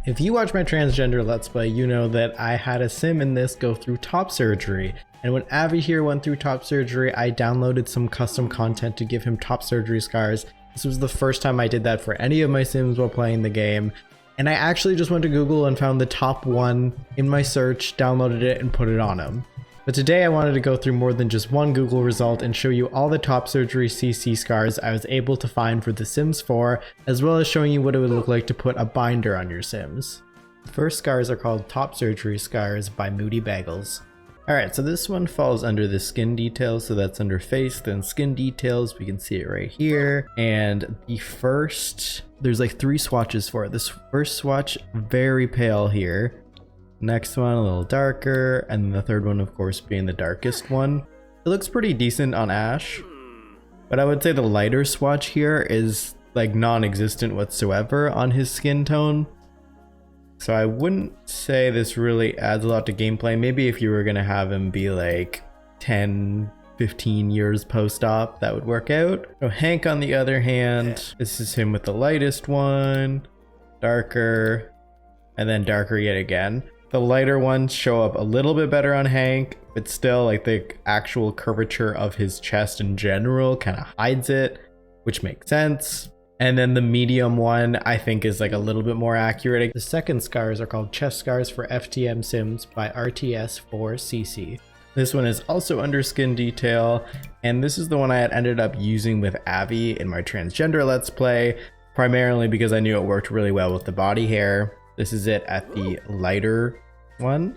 If you watch my transgender Let's Play, you know that I had a sim in this go through top surgery. And when Avi here went through top surgery, I downloaded some custom content to give him top surgery scars. This was the first time I did that for any of my sims while playing the game. And I actually just went to Google and found the top one in my search, downloaded it, and put it on him. But today I wanted to go through more than just one Google result and show you all the top surgery CC scars I was able to find for The Sims 4, as well as showing you what it would look like to put a binder on your sims. The first scars are called Top Surgery Scars by MoodyBagels. Alright, so this one falls under the skin details, so that's under face, then skin details, we can see it right here. And the first, there's like 3 swatches for it. This first swatch, very pale here. Next one a little darker, and the third one of course being the darkest one. It looks pretty decent on Ash, but I would say the lighter swatch here is like non-existent whatsoever on his skin tone. So I wouldn't say this really adds a lot to gameplay. Maybe if you were gonna have him be like 10-15 years post-op, that would work out. So Hank on the other hand, this is him with the lightest one, darker, and then darker yet again. The lighter ones show up a little bit better on Hank, but still like the actual curvature of his chest in general kind of hides it, which makes sense. And then the medium one I think is like a little bit more accurate. The second scars are called Chest Scars for FTM Sims by RTS4CC. This one is also under skin detail, and this is the one I had ended up using with Avi in my transgender Let's Play, primarily because I knew it worked really well with the body hair. This is it at the lighter one,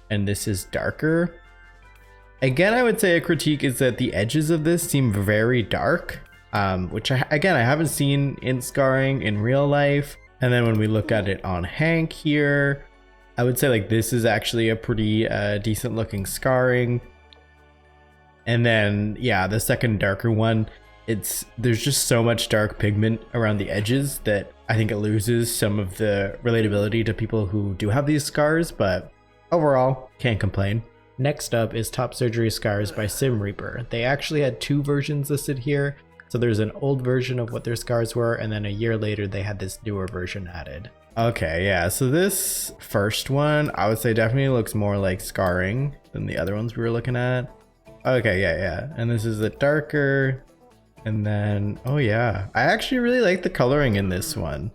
and this is darker. Again, I would say a critique is that the edges of this seem very dark, which I haven't seen in scarring in real life. And then when we look at it on Hank here, I would say like this is actually a pretty decent looking scarring. And then yeah, the second darker one, there's just so much dark pigment around the edges that I think it loses some of the relatability to people who do have these scars, but overall, can't complain. Next up is Top Surgery Scars by Sim Reaper. They actually had 2 versions listed here. So there's an old version of what their scars were, and then a year later they had this newer version added. Okay, yeah, so this first one, I would say definitely looks more like scarring than the other ones we were looking at. Okay, yeah. And this is the darker. And then, oh yeah, I actually really like the coloring in this one.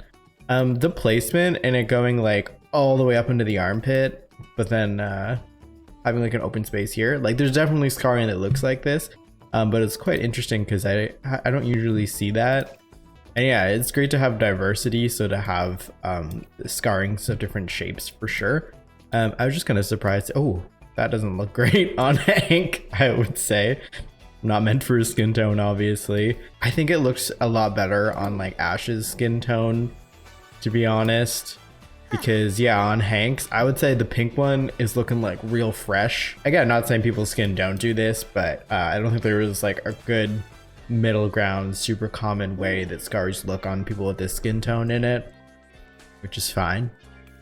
The placement and it going like all the way up into the armpit, but then having like an open space here. Like there's definitely scarring that looks like this, but it's quite interesting because I don't usually see that. And yeah, it's great to have diversity, so to have scarrings of different shapes for sure. I was just kind of surprised. Oh, that doesn't look great on Hank, I would say. Not meant for his skin tone, obviously. I think it looks a lot better on like Ash's skin tone, to be honest. Because yeah, on Hank's, I would say the pink one is looking like real fresh. Again, not saying people's skin don't do this, but I don't think there was like a good middle ground, super common way that scars look on people with this skin tone in it, which is fine.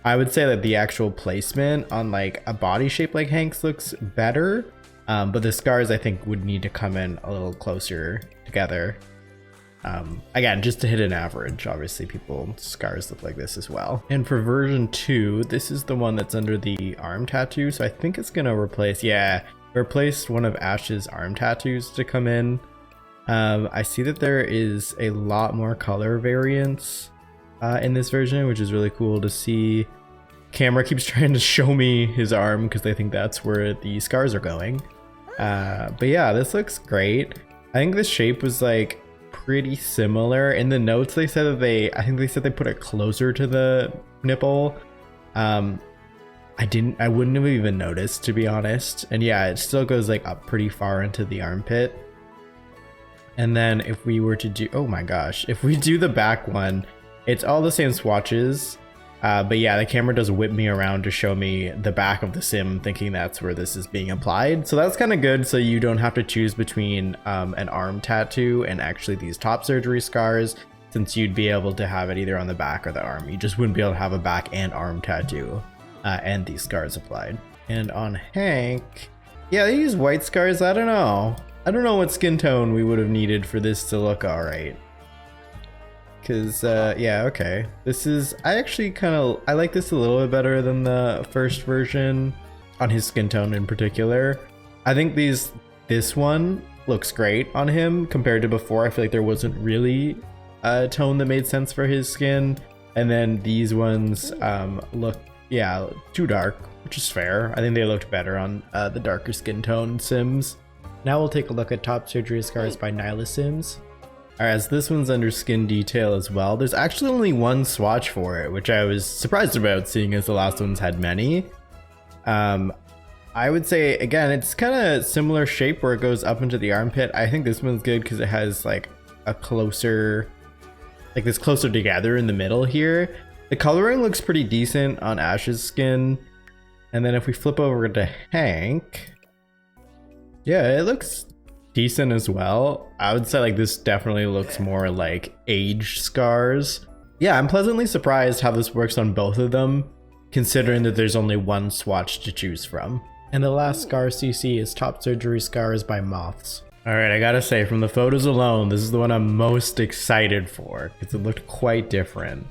I would say that the actual placement on like a body shape like Hank's looks better. But the scars I think would need to come in a little closer together. Again, just to hit an average. Obviously people's scars look like this as well. And for version 2, this is the one that's under the arm tattoo. So I think it's gonna replace one of Ash's arm tattoos to come in. I see that there is a lot more color variance in this version, which is really cool to see. Camera keeps trying to show me his arm because they think that's where the scars are going. But yeah, this looks great. I think the shape was like pretty similar. In the notes they said that they put it closer to the nipple. I wouldn't have even noticed, to be honest. And yeah, it still goes like up pretty far into the armpit. And then if we were to do, oh my gosh, if we do the back one, it's all the same swatches. But yeah, the camera does whip me around to show me the back of the sim, thinking that's where this is being applied. So that's kind of good, so you don't have to choose between an arm tattoo and actually these top surgery scars, since you'd be able to have it either on the back or the arm. You just wouldn't be able to have a back and arm tattoo and these scars applied. And on Hank, yeah, these white scars, I don't know what skin tone we would have needed for this to look all right. Because, yeah, okay. This is, I actually I like this a little bit better than the first version on his skin tone in particular. I think this one looks great on him compared to before. I feel like there wasn't really a tone that made sense for his skin. And then these ones look, yeah, too dark, which is fair. I think they looked better on the darker skin tone Sims. Now we'll take a look at Top Surgery Scars by Nihilisims. Alright, so this one's under skin detail as well. There's actually only one swatch for it, which I was surprised about, seeing as the last ones had many. I would say, again, it's kind of similar shape where it goes up into the armpit. I think this one's good because it has like a closer, like this closer together in the middle here. The coloring looks pretty decent on Ash's skin. And then if we flip over to Hank, yeah, it looks decent as well. I would say like this definitely looks more like age scars. Yeah, I'm pleasantly surprised how this works on both of them, considering that there's only one swatch to choose from. And the last Scar CC is Top Surgery Scars by Mothz. Alright, I gotta say, from the photos alone, this is the one I'm most excited for, because it looked quite different.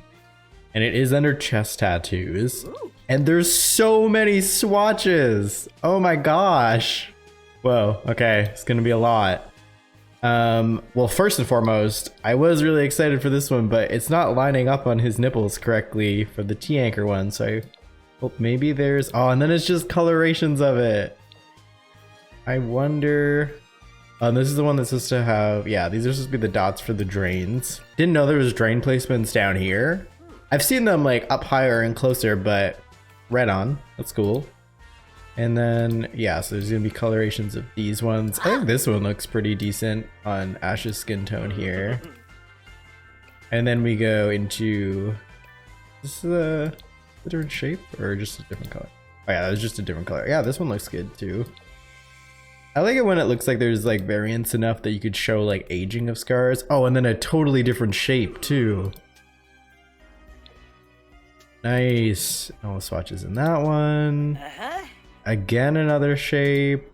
And it is under chest tattoos. And there's so many swatches! Oh my gosh! Whoa, okay, it's gonna be a lot. Well, first and foremost, I was really excited for this one, but it's not lining up on his nipples correctly for the T-anchor one, so I hope maybe there's... Oh, and then it's just colorations of it. I wonder... this is the one that's supposed to have... Yeah, these are supposed to be the dots for the drains. Didn't know there was drain placements down here. I've seen them like up higher and closer, but right on. That's cool. And then, yeah, so there's gonna be colorations of these ones. I think this one looks pretty decent on Ash's skin tone here. And then we go into, this is a different shape or just a different color? Oh yeah, that was just a different color. Yeah, this one looks good too. I like it when it looks like there's like variance enough that you could show like aging of scars. Oh, and then a totally different shape too. Nice. All the swatches in that one. Again, another shape.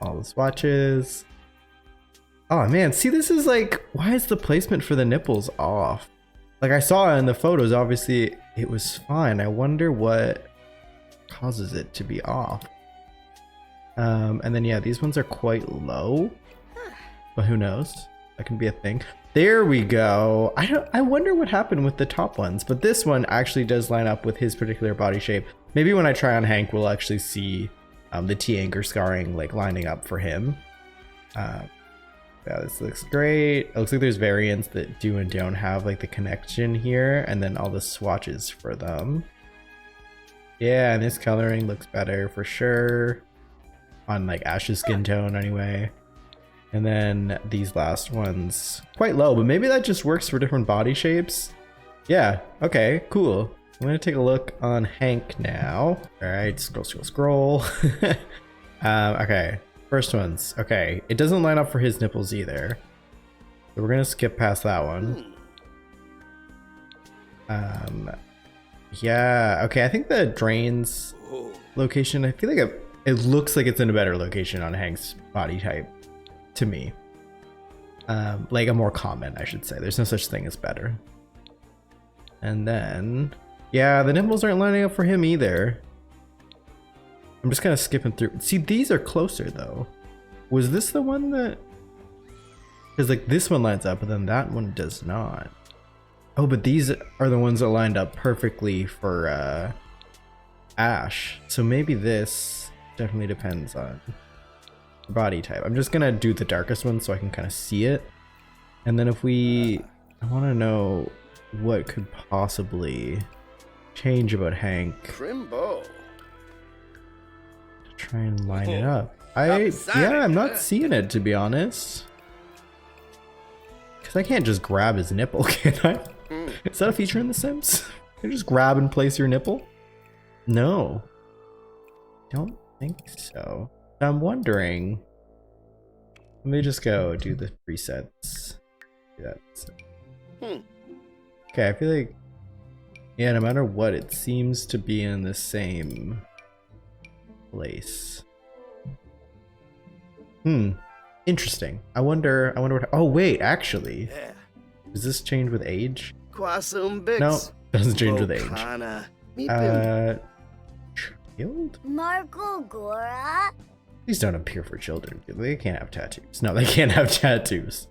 All the swatches. Oh man, see, this is like, why is the placement for the nipples off? Like I saw in the photos, obviously it was fine. I wonder what causes it to be off. And then yeah, these ones are quite low, but who knows? That can be a thing. There we go. I wonder what happened with the top ones, but this one actually does line up with his particular body shape. Maybe when I try on Hank, we'll actually see the T-anchor scarring like lining up for him. Yeah, this looks great. It looks like there's variants that do and don't have like the connection here, and then all the swatches for them. Yeah, and this coloring looks better for sure on like Ash's skin tone anyway. And then these last ones, quite low, but maybe that just works for different body shapes. Yeah, okay, cool. I'm gonna take a look on Hank now. All right, scroll. Okay, first ones. Okay, it doesn't line up for his nipples either. So we're gonna skip past that one. Yeah, okay, I think the drains location, I feel like it looks like it's in a better location on Hank's body type. To me, like a more common, I should say. There's no such thing as better. And then, yeah, the nipples aren't lining up for him either. I'm just kind of skipping through. See, these are closer though. Was this the one that? Because like this one lines up, but then that one does not. Oh, but these are the ones that lined up perfectly for Ash. So maybe this definitely depends on body type. I'm just gonna do the darkest one so I can kind of see it, and then if I want to know what could possibly change about Hank Trimbo. to try and line it up. I'm not seeing it, to be honest, because I can't just grab his nipple, can I? Is that a feature in The Sims? Can you just grab and place your nipple? No, don't think so. I'm wondering, let me just go do the presets. Okay, I feel like, yeah, no matter what, it seems to be in the same place. Interesting. I wonder what, oh wait, actually, Does this change with age? Quasumbix. No, doesn't change with age. Bocana. Child? Marco Gora? These don't appear for children. They can't have tattoos. No, they can't have tattoos.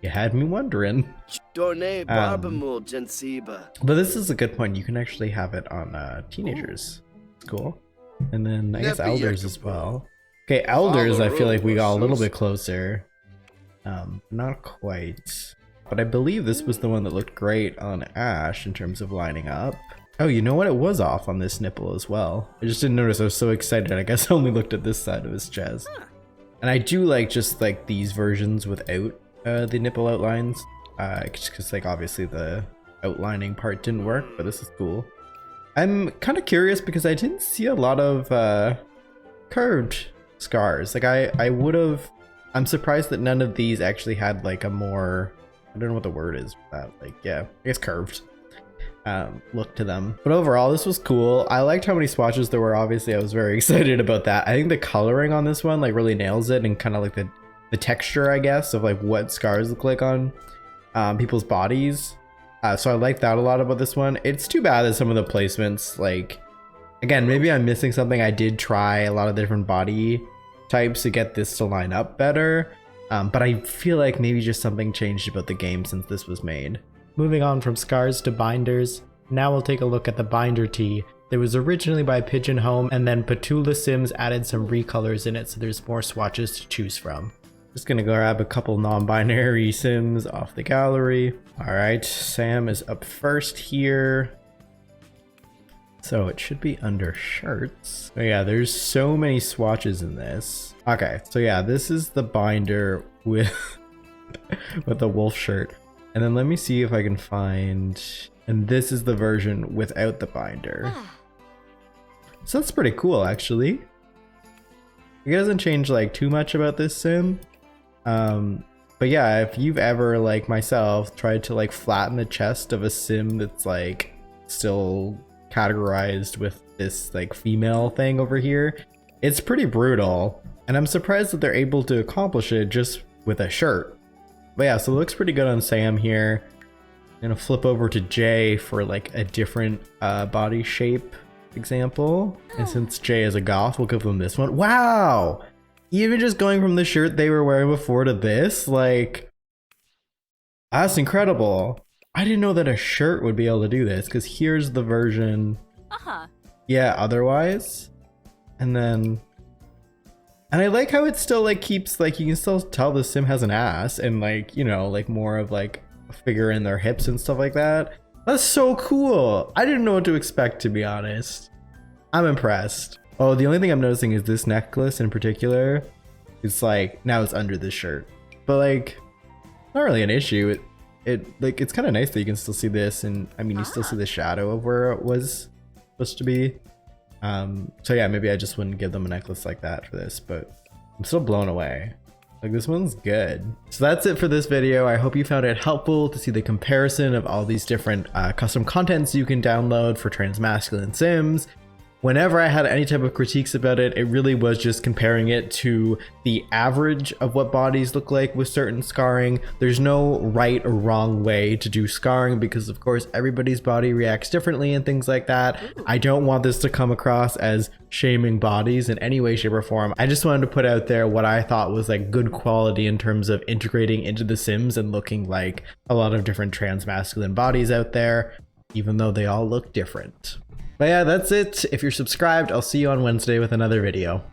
You had me wondering. Dorne Barbamul Gensiba. But this is a good point. You can actually have it on teenagers. It's cool. And then I guess elders as well. Okay, elders, I feel like we got a little bit closer. Not quite. But I believe this was the one that looked great on Ash in terms of lining up. Oh, you know what? It was off on this nipple as well. I just didn't notice. I was so excited. I guess I only looked at this side of his chest. And I do like just like these versions without the nipple outlines. Because like obviously the outlining part didn't work, but this is cool. I'm kind of curious because I didn't see a lot of curved scars. Like I would have. I'm surprised that none of these actually had like a more, I don't know what the word is for that. Like, yeah, I guess curved look to them. But overall, this was cool. I liked how many swatches there were. Obviously, I was very excited about that. I think the coloring on this one like really nails it, and kind of like the texture, I guess, of like what scars look like on people's bodies. So I like that a lot about this one. It's too bad that some of the placements, like, again, maybe I'm missing something. I did try a lot of different body types to get this to line up better, but I feel like maybe just something changed about the game since this was made. Moving on from scars to binders, now we'll take a look at the binder tee. It was originally by PigeonHome, and then PetaluhSims added some recolors in it, so there's more swatches to choose from. Just gonna go grab a couple non-binary sims off the gallery. All right, Sam is up first here. So it should be under shirts. Oh yeah, there's so many swatches in this. Okay, so yeah, this is the binder with with the wolf shirt. And then let me see if I can find, and this is the version without the binder. So that's pretty cool actually. It doesn't change like too much about this sim. But yeah, if you've ever, like myself, tried to like flatten the chest of a sim that's like still categorized with this like female thing over here, it's pretty brutal, and I'm surprised that they're able to accomplish it just with a shirt. But yeah, so it looks pretty good on Sam here. I'm gonna flip over to Jayy for like a different body shape example, and since Jayy is a goth, we'll give them this one. Wow, even just going from the shirt they were wearing before to this, like, that's incredible. I didn't know that a shirt would be able to do this, because here's the version, yeah, otherwise. And then, and I like how it still like keeps, like, you can still tell the sim has an ass, and like, you know, like more of like a figure in their hips and stuff like that. That's so cool. I didn't know what to expect, to be honest. I'm impressed. Oh, the only thing I'm noticing is this necklace in particular. It's like, now it's under this shirt, but like, not really an issue. It like, it's kind of nice that you can still see this, and I mean, you still see the shadow of where it was supposed to be. So yeah, maybe I just wouldn't give them a necklace like that for this, but I'm still blown away. Like, this one's good. So that's it for this video. I hope you found it helpful to see the comparison of all these different custom contents you can download for transmasculine sims. Whenever I had any type of critiques about it, it really was just comparing it to the average of what bodies look like with certain scarring. There's no right or wrong way to do scarring, because of course everybody's body reacts differently and things like that. I don't want this to come across as shaming bodies in any way, shape, or form. I just wanted to put out there what I thought was like good quality in terms of integrating into the sims and looking like a lot of different transmasculine bodies out there, even though they all look different. But yeah, that's it. If you're subscribed, I'll see you on Wednesday with another video.